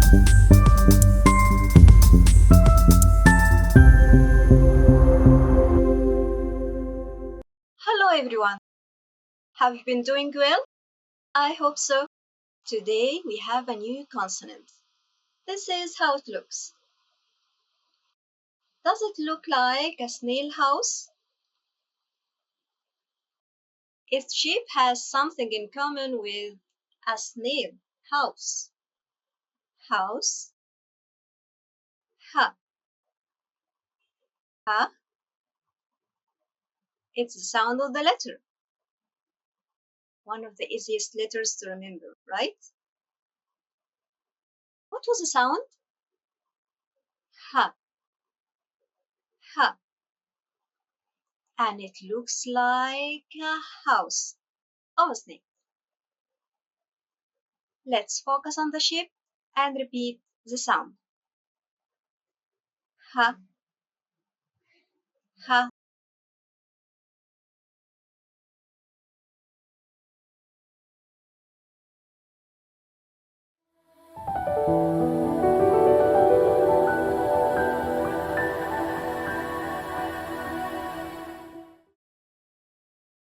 Hello everyone. Have you been doing well? I hope so. Today we have a new consonant. This is how it looks. Does it look like a snail house? Its shape has something in common with a snail house. House, ha, ha. It's the sound of the letter. One of the easiest letters to remember, right? What was the sound? Ha, ha. And it looks like a house of a snake. Let's focus on the shape and repeat the sound. Ha, ha.